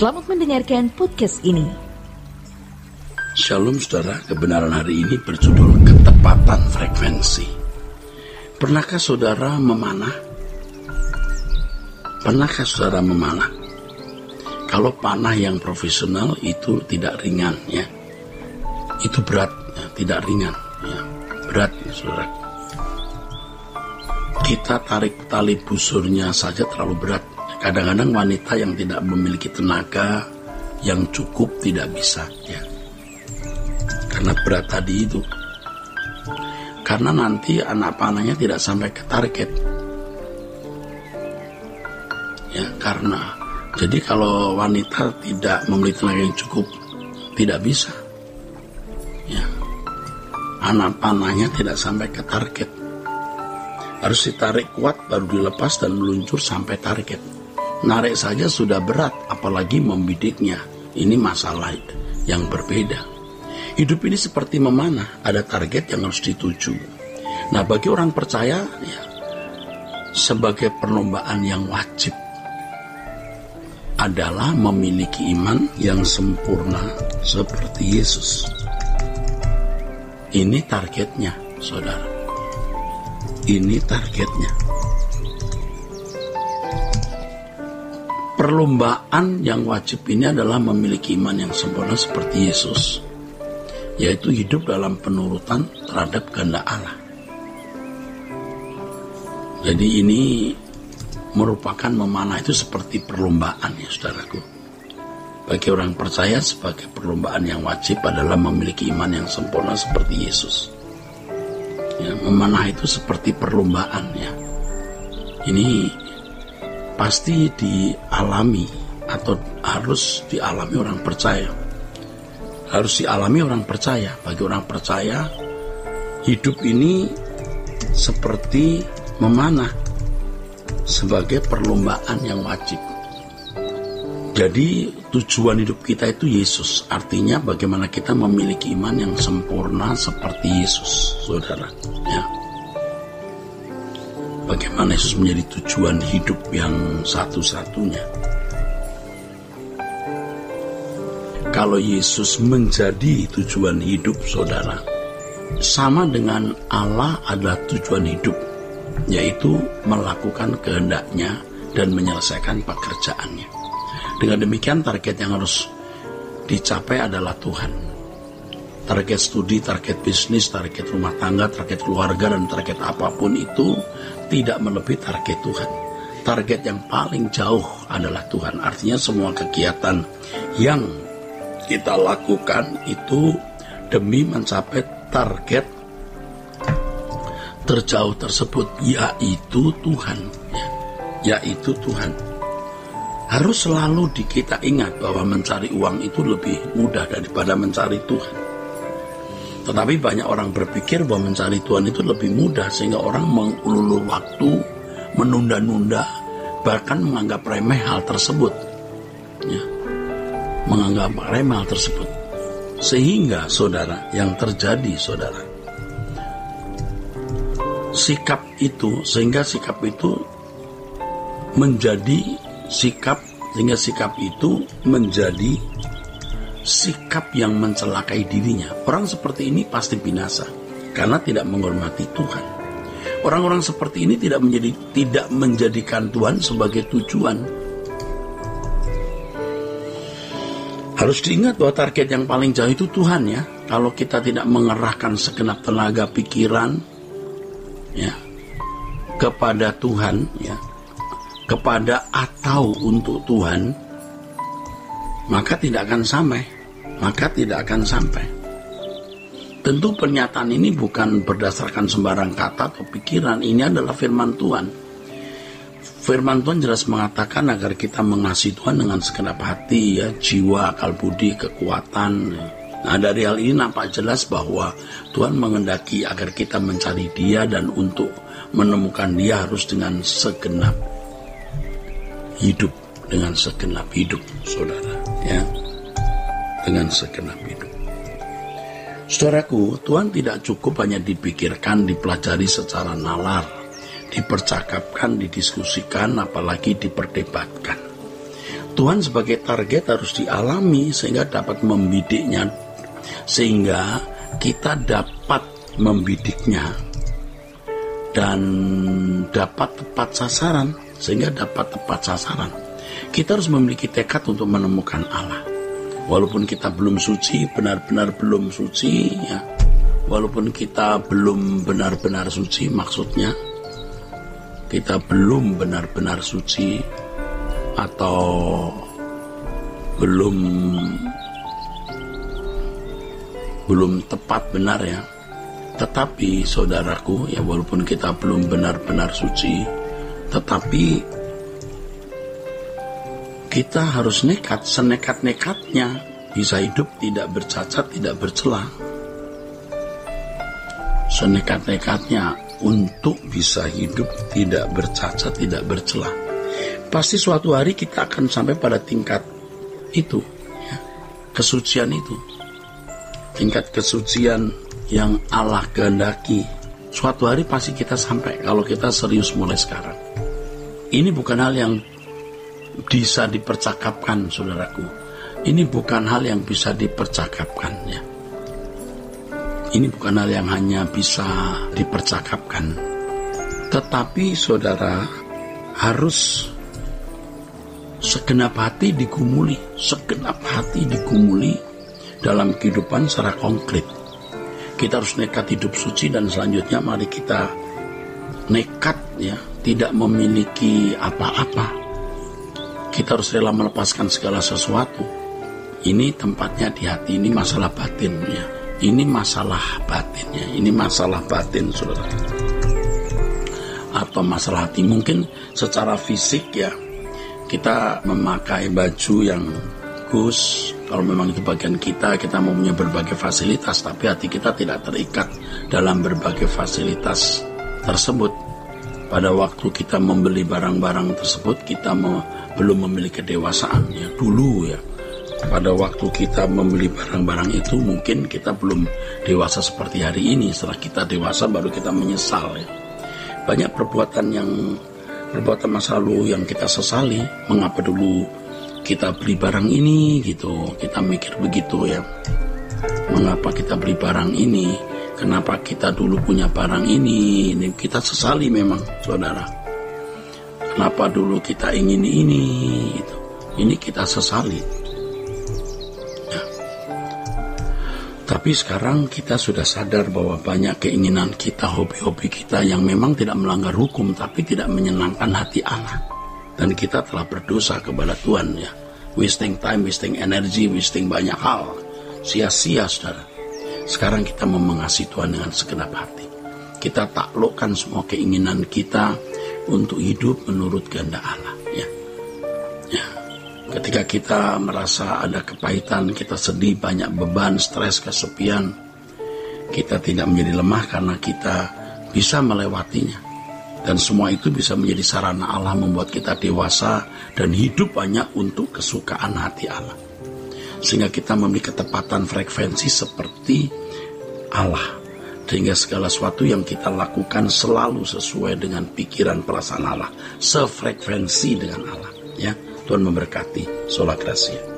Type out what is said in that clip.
Selamat mendengarkan podcast ini. Shalom saudara, kebenaran hari ini berjudul ketepatan frekuensi. Pernahkah saudara memanah? Pernahkah saudara memanah? Kalau panah yang profesional itu tidak ringan ya. Itu berat, ya, tidak ringan ya. Berat ya, saudara. Kita tarik tali busurnya saja terlalu berat. Kadang-kadang wanita yang tidak memiliki tenaga yang cukup tidak bisa ya. Karena berat tadi itu. Karena nanti anak panahnya tidak sampai ke target. Ya, karena jadi kalau wanita tidak memiliki tenaga yang cukup tidak bisa. Ya. Anak panahnya tidak sampai ke target. Harus ditarik kuat baru dilepas dan meluncur sampai target. Narik saja sudah berat, apalagi membidiknya. Ini masalah yang berbeda. Hidup ini seperti memanah, ada target yang harus dituju. Nah, bagi orang percaya, ya, sebagai perlombaan yang wajib adalah memiliki iman yang sempurna seperti Yesus. Ini targetnya, saudara. Ini targetnya. Perlombaan yang wajib ini adalah memiliki iman yang sempurna seperti Yesus, yaitu hidup dalam penurutan terhadap kehendak Allah. Jadi ini merupakan memanah itu seperti perlombaan ya saudaraku. Bagi orang percaya sebagai perlombaan yang wajib adalah memiliki iman yang sempurna seperti Yesus. Ya, memanah itu seperti perlombaan ya. Ini pasti dialami atau harus dialami orang percaya. Harus dialami orang percaya. Bagi orang percaya, hidup ini seperti memanah sebagai perlombaan yang wajib. Jadi tujuan hidup kita itu Yesus. Artinya bagaimana kita memiliki iman yang sempurna seperti Yesus, saudara. Ya. Bagaimana Yesus menjadi tujuan hidup yang satu-satunya. Kalau Yesus menjadi tujuan hidup saudara, sama dengan Allah adalah tujuan hidup, yaitu melakukan kehendaknya dan menyelesaikan pekerjaannya. Dengan demikian target yang harus dicapai adalah Tuhan. Target studi, target bisnis, target rumah tangga, target keluarga, dan target apapun itu tidak melebihi target Tuhan. Target yang paling jauh adalah Tuhan. Artinya semua kegiatan yang kita lakukan itu demi mencapai target terjauh tersebut, yaitu Tuhan. Yaitu Tuhan. Harus selalu kita ingat bahwa mencari uang itu lebih mudah daripada mencari Tuhan. Tetapi banyak orang berpikir bahwa mencari Tuhan itu lebih mudah, sehingga orang mengulur waktu, menunda-nunda, bahkan menganggap remeh hal tersebut. Ya. Menganggap remeh hal tersebut. Sehingga saudara, yang terjadi saudara, sikap itu menjadi sikap yang mencelakai dirinya. Orang seperti ini pasti binasa karena tidak menghormati Tuhan. Orang-orang seperti ini tidak menjadikan Tuhan sebagai tujuan. Harus diingat bahwa target yang paling jauh itu Tuhan ya. Kalau kita tidak mengerahkan segenap tenaga pikiran ya kepada Tuhan ya, kepada atau untuk Tuhan, maka tidak akan sampai. Tentu pernyataan ini bukan berdasarkan sembarang kata atau pikiran. Ini adalah firman Tuhan. Firman Tuhan jelas mengatakan agar kita mengasihi Tuhan dengan segenap hati, ya, jiwa, akal budi, kekuatan. Nah, dari hal ini nampak jelas bahwa Tuhan menghendaki agar kita mencari Dia, dan untuk menemukan Dia harus dengan segenap hidup, saudara, ya, dengan segenap hidup. Saudaraku, Tuhan tidak cukup hanya dipikirkan, dipelajari secara nalar, dipercakapkan, didiskusikan, apalagi diperdebatkan. Tuhan sebagai target harus dialami sehingga dapat membidiknya, sehingga kita dapat membidiknya dan dapat tepat sasaran, sehingga dapat tepat sasaran. Kita harus memiliki tekad untuk menemukan Allah. Walaupun kita belum suci, benar-benar belum suci, ya. Walaupun kita belum benar-benar suci, maksudnya kita belum benar-benar suci atau belum tepat benar ya. Tetapi saudaraku, ya walaupun kita belum benar-benar suci, tetapi kita harus nekat, senekat-nekatnya bisa hidup tidak bercacat, tidak bercela. Senekat-nekatnya untuk bisa hidup tidak bercacat, tidak bercela. Pasti suatu hari kita akan sampai pada tingkat itu, ya, kesucian itu. Tingkat kesucian yang Allah kehendaki. Suatu hari pasti kita sampai kalau kita serius mulai sekarang. Ini bukan hal yang bisa dipercakapkan, saudaraku. Ini bukan hal yang bisa dipercakapkan, ya. Ini bukan hal yang hanya bisa dipercakapkan. Tetapi saudara harus segenap hati digumuli dalam kehidupan secara konkret. Kita harus nekat hidup suci, dan selanjutnya mari kita nekat, ya, tidak memiliki apa-apa. Kita harus rela melepaskan segala sesuatu. Ini tempatnya di hati, ini masalah batin, ya. Ini masalah batin, ya. Ini masalah batin, saudara. Atau masalah hati. Mungkin secara fisik, ya, kita memakai baju yang bagus. Kalau memang itu bagian kita mempunyai berbagai fasilitas, tapi hati kita tidak terikat dalam berbagai fasilitas tersebut. Pada waktu kita membeli barang-barang tersebut, kita belum memiliki kedewasaan, ya. Dulu, ya, pada waktu kita membeli barang-barang itu mungkin kita belum dewasa seperti hari ini. Setelah kita dewasa baru kita menyesal, ya. Banyak perbuatan masa lalu yang kita sesali. Mengapa dulu kita beli barang ini, gitu. Kita mikir begitu, ya. Mengapa kita beli barang ini? Kenapa kita dulu punya barang ini? Ini kita sesali memang, saudara. Kenapa dulu kita ingin ini, gitu. Ini kita sesali. Ya. Tapi sekarang kita sudah sadar bahwa banyak keinginan kita, hobi-hobi kita yang memang tidak melanggar hukum, tapi tidak menyenangkan hati Allah. Dan kita telah berdosa kepada Tuhan, ya. Wasting time, wasting energy, wasting banyak hal. Sia-sia, saudara. Sekarang kita mau mengasihi Tuhan dengan segenap hati. Kita taklukkan semua keinginan kita untuk hidup menurut kehendak Allah, ya. Ya. Ketika kita merasa ada kepahitan, kita sedih, banyak beban, stres, kesepian, kita tidak menjadi lemah karena kita bisa melewatinya. Dan semua itu bisa menjadi sarana Allah membuat kita dewasa dan hidup hanya untuk kesukaan hati Allah. Sehingga kita memiliki ketepatan frekuensi seperti Allah. Sehingga segala sesuatu yang kita lakukan selalu sesuai dengan pikiran perasaan Allah. Sefrekuensi dengan Allah. Ya, Tuhan memberkati. Sola Gracia.